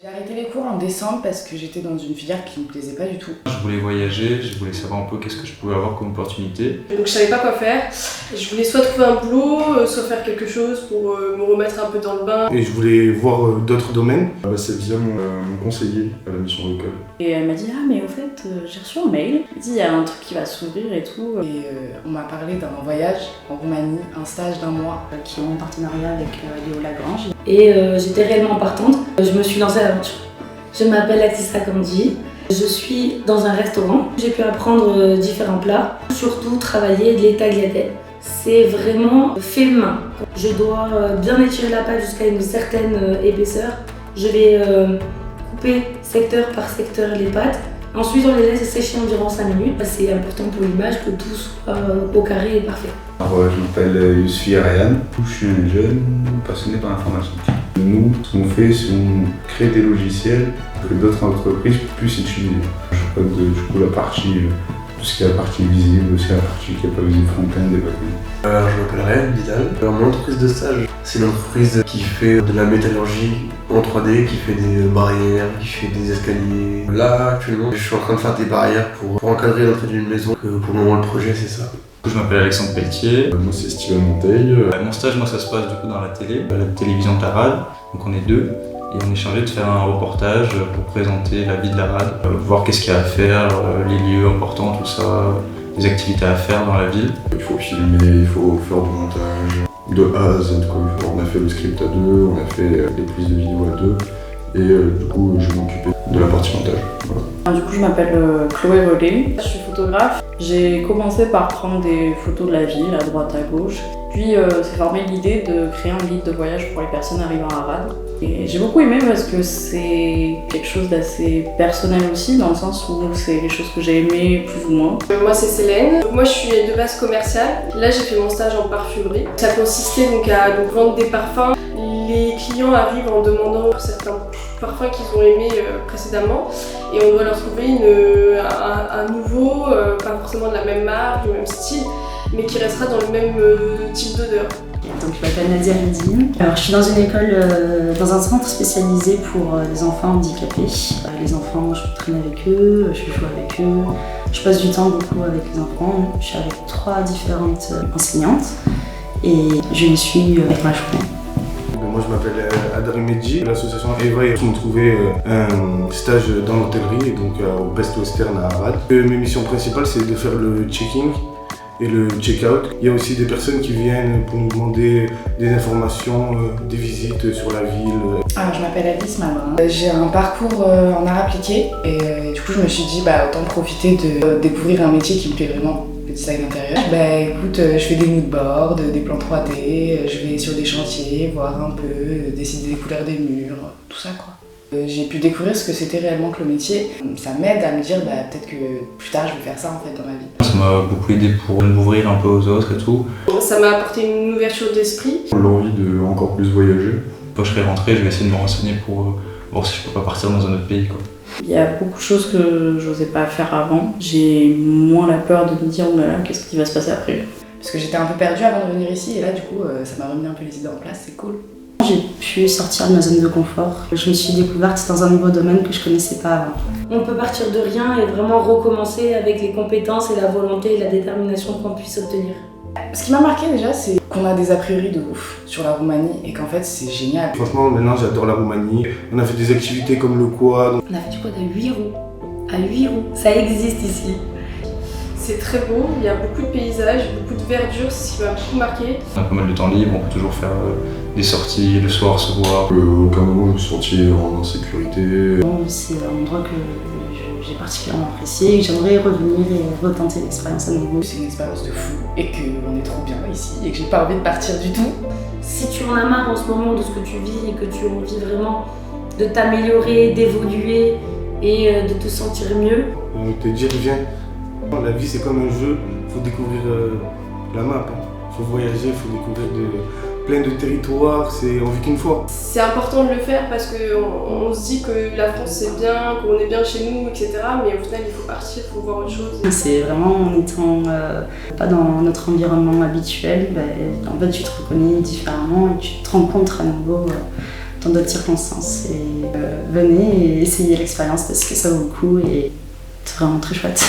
J'ai arrêté les cours en décembre parce que j'étais dans une filière qui me plaisait pas du tout. Je voulais voyager, je voulais savoir un peu qu'est-ce que je pouvais avoir comme opportunité. Donc je savais pas quoi faire. Je voulais soit trouver un boulot, soit faire quelque chose pour me remettre un peu dans le bain. Et je voulais voir d'autres domaines. C'est via mon conseiller à la mission locale. Et elle m'a dit « Ah mais au fait, j'ai reçu un mail. Il dit il y a un truc qui va s'ouvrir et tout. » Et on m'a parlé d'un voyage en Roumanie, un stage d'1 mois qui est en partenariat avec Léo Lagrange. Et j'étais réellement partante. Je me suis lancée à l'aventure. Je m'appelle Atissa Kandi. Je suis dans un restaurant. J'ai pu apprendre différents plats, surtout travailler les tagliatelles. C'est vraiment fait main. Je dois bien étirer la pâte jusqu'à une certaine épaisseur. Je vais couper secteur par secteur les pâtes. Ensuite, on les laisse sécher environ 5 minutes. C'est important pour l'image que tout soit au carré et parfait. Alors, je m'appelle Yousfi Arayan. Je suis un jeune passionné par l'informatique. Nous, ce qu'on fait, c'est qu'on crée des logiciels que d'autres entreprises puissent utiliser. Je code du coup la partie, tout ce qui est la partie visible, aussi la partie qui n'est pas visible, front-end et back-end. Alors, je m'appelle Ryan Vidal. Mon entreprise de stage, c'est une entreprise qui fait de la métallurgie en 3D, qui fait des barrières, qui fait des escaliers. Là, actuellement, je suis en train de faire des barrières pour encadrer l'entrée d'une maison. Pour le moment, le projet, c'est ça. Je m'appelle Alexandre Pelletier. Moi, c'est Steven Monteil. Mon stage, moi, ça se passe du coup dans la télé, la télévision de la RAD. Donc on est 2 et on est chargé de faire un reportage pour présenter la vie de la RAD, voir qu'est-ce qu'il y a à faire, les lieux importants, tout ça, les activités à faire dans la ville. Il faut filmer, il faut faire du montage de A à Z. On a fait le script à 2, on a fait les prises de vidéo à 2 et du coup je m'occupais de la partie montage. Voilà. Du coup je m'appelle Chloé Rollet, je suis photographe. J'ai commencé par prendre des photos de la ville à droite à gauche. Puis s'est formée l'idée de créer un guide de voyage pour les personnes arrivant à RAD. Et j'ai beaucoup aimé parce que c'est quelque chose d'assez personnel aussi, dans le sens où c'est les choses que j'ai aimées plus ou moins. Moi c'est Célène. Moi je suis de base commerciale. Là j'ai fait mon stage en parfumerie. Ça consistait à vendre des parfums. Les clients arrivent en demandant certains parfums qu'ils ont aimés précédemment et on doit leur trouver un nouveau, pas forcément de la même marque, du même style, mais qui restera dans le même type d'odeur. Donc je m'appelle Nadia Redine. Alors je suis dans une école, dans un centre spécialisé pour les enfants handicapés. Les enfants, je traîne avec eux, je joue avec eux, je passe du temps beaucoup avec les enfants. Je suis avec 3 différentes enseignantes et je suis avec ma journée. Moi je m'appelle Adrien Medji. L'association Eva et m'ont trouvé un stage dans l'hôtellerie, donc au Best Western à Arad. Mes missions principales c'est de faire le check-in et le check-out. Il y a aussi des personnes qui viennent pour nous demander des informations, des visites sur la ville. Alors je m'appelle Alice Malin. J'ai un parcours en art appliqué et du coup je me suis dit autant profiter de découvrir un métier qui me plaît vraiment. Le design intérieur. Écoute, je fais des moodboards, des plans 3D, je vais sur des chantiers, voir un peu, décider des couleurs des murs, tout ça quoi. J'ai pu découvrir ce que c'était réellement que le métier. Ça m'aide à me dire peut-être que plus tard je vais faire ça en fait dans ma vie. Ça m'a beaucoup aidé pour m'ouvrir un peu aux autres et tout. Ça m'a apporté une ouverture d'esprit. L'envie de encore plus voyager. Quand je serai rentré, je vais essayer de me renseigner pour voir si je peux pas partir dans un autre pays quoi. Il y a beaucoup de choses que j'osais pas faire avant. J'ai moins la peur de me dire oh là là, qu'est-ce qui va se passer après. Parce que j'étais un peu perdue avant de venir ici et là du coup ça m'a remis un peu les idées en place, c'est cool. J'ai pu sortir de ma zone de confort. Je me suis découverte dans un nouveau domaine que je connaissais pas avant. On peut partir de rien et vraiment recommencer avec les compétences et la volonté et la détermination qu'on puisse obtenir. Ce qui m'a marqué déjà, c'est qu'on a des a priori de ouf sur la Roumanie et qu'en fait c'est génial. Franchement, maintenant j'adore la Roumanie. On a fait des activités comme le quad. On a fait du quad à 8 roues. À 8 roues, ça existe ici. C'est très beau, il y a beaucoup de paysages, beaucoup de verdure, c'est ce qui m'a beaucoup marqué. On a pas mal de temps libre, on peut toujours faire des sorties, le soir se voir. Aucun moment je me suis senti en insécurité. C'est un endroit que j'ai particulièrement apprécié et que j'aimerais revenir et retenter l'expérience à nouveau. C'est une expérience de fou et qu'on est trop bien ici et que j'ai pas envie de partir du tout. Si tu en as marre en ce moment de ce que tu vis et que tu as envie vraiment de t'améliorer, d'évoluer et de te sentir mieux, te dire viens. La vie c'est comme un jeu, il faut découvrir la map, il faut voyager, il faut découvrir plein de territoires, on vit qu'une fois. C'est important de le faire parce qu'on se dit que la France c'est bien, qu'on est bien chez nous, etc. Mais au final il faut partir, il faut voir autre chose. C'est vraiment en étant pas dans notre environnement habituel, en fait tu te reconnais différemment et tu te rencontres à nouveau dans d'autres circonstances. Et venez et essayez l'expérience parce que ça vaut le coup et c'est vraiment très chouette.